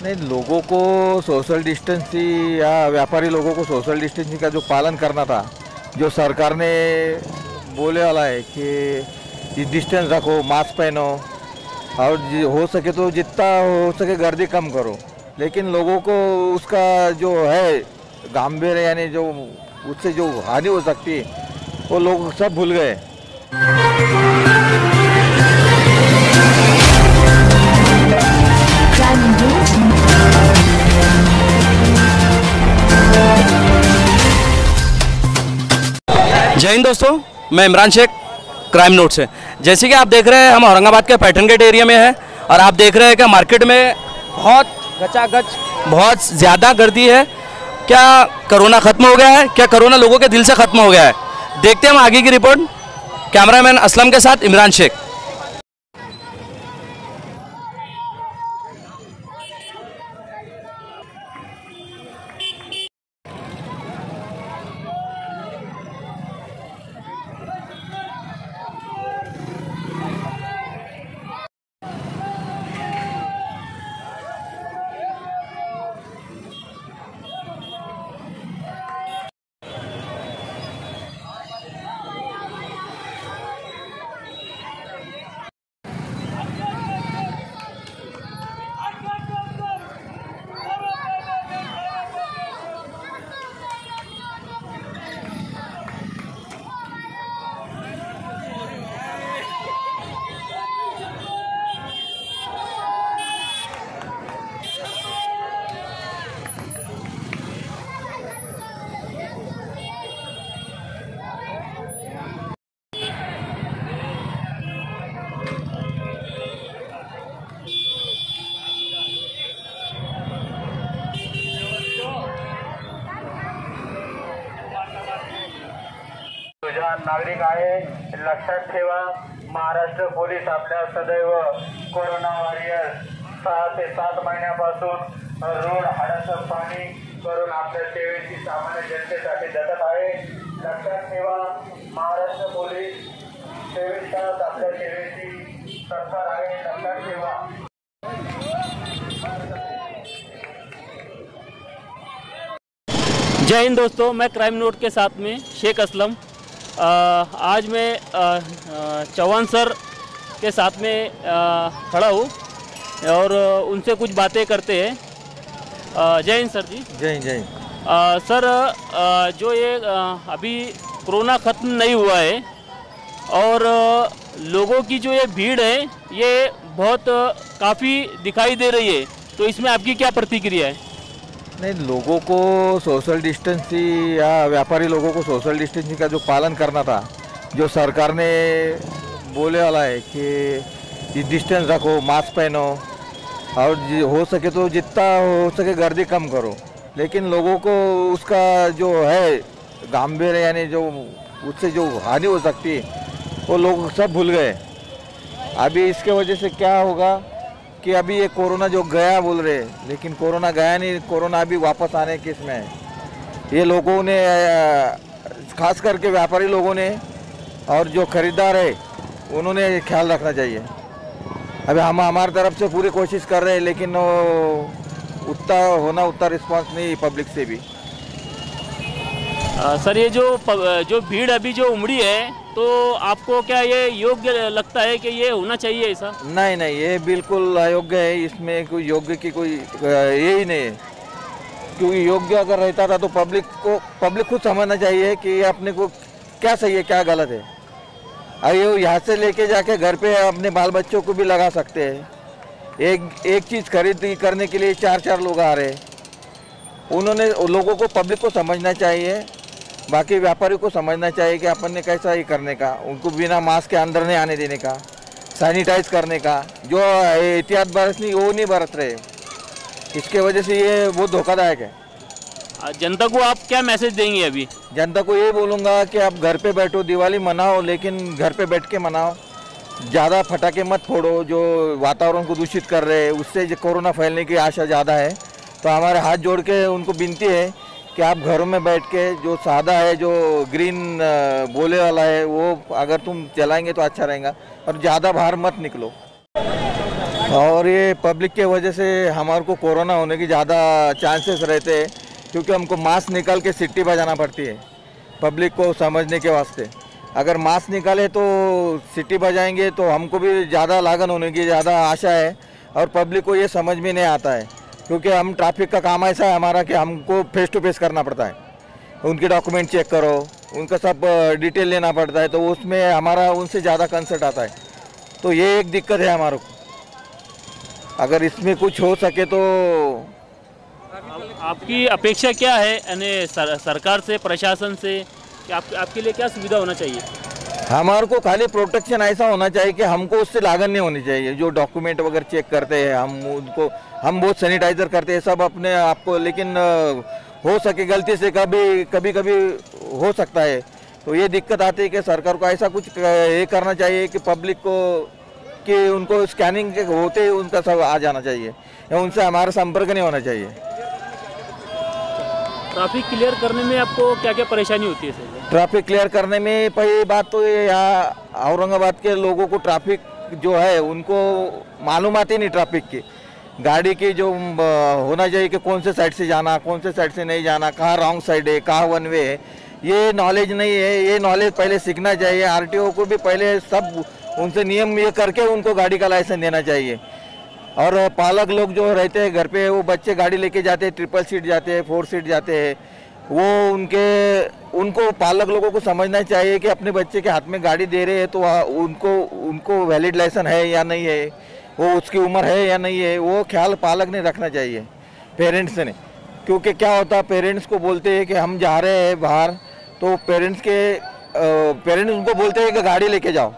नहीं, लोगों को सोशल डिस्टेंसिंग या व्यापारी लोगों को सोशल डिस्टेंसिंग का जो पालन करना था, जो सरकार ने बोले वाला है कि डिस्टेंस रखो, मास्क पहनो और हो सके तो जितना हो सके गर्दी कम करो, लेकिन लोगों को उसका जो है गंभीर यानी जो उससे जो हानि हो सकती है वो लोग सब भूल गए। जय हिंद दोस्तों, मैं इमरान शेख क्राइम नोट से। जैसे कि आप देख रहे हैं, हम औरंगाबाद के पैटर्न गेट एरिया में हैं और आप देख रहे हैं कि मार्केट में बहुत गचागच बहुत ज़्यादा गर्दी है। क्या कोरोना ख़त्म हो गया है? क्या कोरोना लोगों के दिल से ख़त्म हो गया है? देखते हैं हम आगे की रिपोर्ट। कैमरामैन असलम के साथ इमरान शेख। नागरिक आहे, लक्षात ठेवा, महाराष्ट्र पोलीस आपल्या सदैव कोरोना वॉरियर 6 ते 7 महिन्यापासून रोड हाडाचं पाणी करून आपल्या सेवेची सामान्य जनतेसाठी झटत आहे। लक्षात ठेवा, महाराष्ट्र पोलीस 24 तास आपल्या सेवेची तत्पर आहे। लक्षात ठेवा। जय हिंद दोस्तों, मैं क्राइम नोट के साथ में शेख असलम। आज मैं चौहान सर के साथ में खड़ा हूँ और उनसे कुछ बातें करते हैं। जय हिंद सर जी। जय हिंद, जय हिंद। सर, जो ये अभी कोरोना ख़त्म नहीं हुआ है और लोगों की जो ये भीड़ है ये बहुत काफ़ी दिखाई दे रही है, तो इसमें आपकी क्या प्रतिक्रिया है? नहीं, लोगों को सोशल डिस्टेंसिंग या व्यापारी लोगों को सोशल डिस्टेंसिंग का जो पालन करना था, जो सरकार ने बोले वाला है कि डिस्टेंस रखो, मास्क पहनो और हो सके तो जितना हो सके गर्दी कम करो, लेकिन लोगों को उसका जो है गंभीर यानी जो उससे जो हानि हो सकती है वो लोग सब भूल गए। अभी इसके वजह से क्या होगा कि अभी ये कोरोना जो गया बोल रहे, लेकिन कोरोना गया नहीं, कोरोना अभी वापस आने के इसमें है। ये लोगों ने खास करके व्यापारी लोगों ने और जो खरीदार है उन्होंने ख्याल रखना चाहिए। अभी हम हमारी तरफ से पूरी कोशिश कर रहे हैं, लेकिन उतना रिस्पांस नहीं पब्लिक से भी। सर, ये जो भीड़ अभी जो उमड़ी है, तो आपको क्या ये योग्य लगता है कि ये होना चाहिए ऐसा? नहीं नहीं, ये बिल्कुल अयोग्य है। इसमें कोई योग्य की कोई ये ही नहीं है, क्योंकि योग्य अगर रहता था तो पब्लिक खुद समझना चाहिए कि अपने को क्या सही है क्या गलत है। अरे यहाँ से लेके जाके घर पे अपने बाल बच्चों को भी लगा सकते हैं। एक चीज़ खरीद करने के लिए 4 लोग आ रहे हैं। उन्होंने लोगों को, पब्लिक को समझना चाहिए, बाकी व्यापारी को समझना चाहिए कि अपन ने कैसा ही करने का, उनको बिना मास्क के अंदर नहीं आने देने का, सैनिटाइज करने का, जो एहतियात बरतनी वो नहीं बरत रहे। इसके वजह से ये बहुत धोखादायक है। जनता को आप क्या मैसेज देंगे? अभी जनता को ये बोलूँगा कि आप घर पे बैठो, दिवाली मनाओ, लेकिन घर पे बैठ के मनाओ, ज़्यादा फटाके मत फोड़ो जो वातावरण को दूषित कर रहे हैं, उससे जो कोरोना फैलने की आशा ज़्यादा है। तो हमारे हाथ जोड़ के उनको विनती है कि आप घरों में बैठ के जो सादा है, जो ग्रीन बोले वाला है, वो अगर तुम चलाएंगे तो अच्छा रहेगा और ज़्यादा बाहर मत निकलो। और ये पब्लिक के वजह से हमारे को कोरोना होने की ज़्यादा चांसेस रहते हैं, क्योंकि हमको मास्क निकाल के सिट्टी बजाना पड़ती है पब्लिक को समझने के वास्ते। अगर मास्क निकाले तो सिटी बजाएंगे तो हमको भी ज़्यादा लागत होने की ज़्यादा आशा है, और पब्लिक को ये समझ में नहीं आता है, क्योंकि हम ट्रैफिक का काम ऐसा है हमारा कि हमको फेस टू फेस करना पड़ता है। उनके डॉक्यूमेंट चेक करो, उनका सब डिटेल लेना पड़ता है, तो उसमें हमारा उनसे ज़्यादा कंसर्ट आता है। तो ये एक दिक्कत है हमारे को। अगर इसमें कुछ हो सके तो आपकी अपेक्षा क्या है यानी सरकार से, प्रशासन से, कि आपके लिए क्या सुविधा होना चाहिए? हमारे को खाली प्रोटेक्शन ऐसा होना चाहिए कि हमको उससे लागत नहीं होनी चाहिए। जो डॉक्यूमेंट वगैरह चेक करते हैं हम बहुत सैनिटाइज़र करते हैं सब अपने आप को, लेकिन हो सके गलती से कभी हो सकता है। तो ये दिक्कत आती है कि सरकार को ऐसा कुछ ये करना चाहिए कि पब्लिक को कि उनको स्कैनिंग के होते उनका सब आ जाना चाहिए, या उनसे हमारा संपर्क नहीं होना चाहिए। ट्रैफिक क्लियर करने में आपको क्या क्या परेशानी होती है सर? ट्रैफिक क्लियर करने में पहली बात तो ये यहाँ औरंगाबाद के लोगों को ट्रैफिक जो है उनको मालूमात ही नहीं ट्रैफिक की, गाड़ी की जो होना चाहिए कि कौन से साइड से जाना, कौन से साइड से नहीं जाना, कहाँ रॉन्ग साइड है, कहाँ वन वे है, ये नॉलेज नहीं है। ये नॉलेज पहले सीखना चाहिए। आरटीओ को भी पहले सब उनसे नियम ये करके उनको गाड़ी का लाइसेंस देना चाहिए। और पालक लोग जो रहते हैं घर पे, वो बच्चे गाड़ी लेके जाते हैं, 3 सीट जाते हैं, 4 सीट जाते हैं, वो उनको पालक लोगों को समझना चाहिए कि अपने बच्चे के हाथ में गाड़ी दे रहे हैं तो उनको वैलिड लाइसेंस है या नहीं है, वो उसकी उम्र है या नहीं है, वो ख्याल पालक ने रखना चाहिए, पेरेंट्स ने। क्योंकि क्या होता है, पेरेंट्स को बोलते हैं कि हम जा रहे हैं बाहर, तो पेरेंट्स उनको बोलते हैं कि गाड़ी लेके जाओ।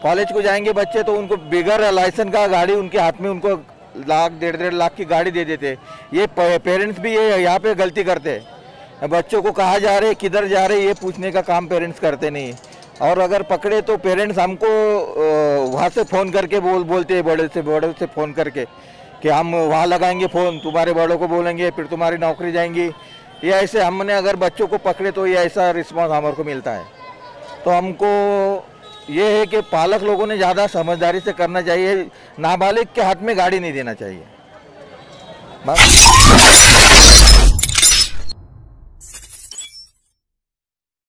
कॉलेज को जाएंगे बच्चे तो उनको बगैर लाइसेंस का गाड़ी उनके हाथ में उनको 1,00,000 1.5 लाख की गाड़ी दे देते। ये पेरेंट्स भी ये यहाँ पे गलती करते हैं। बच्चों को कहाँ जा रहे, किधर जा रहे, ये पूछने का काम पेरेंट्स करते नहीं। और अगर पकड़े तो पेरेंट्स हमको वहाँ से फ़ोन करके बोलते हैं, बड़े से फ़ोन करके कि हम वहाँ लगाएंगे फ़ोन, तुम्हारे बड़ों को बोलेंगे, फिर तुम्हारी नौकरी जाएंगी। ये ऐसे हमने अगर बच्चों को पकड़े तो ये ऐसा रिस्पॉन्स हमारे को मिलता है। तो हमको ये है कि पालक लोगों ने ज़्यादा समझदारी से करना चाहिए, नाबालिग के हाथ में गाड़ी नहीं देना चाहिए बस।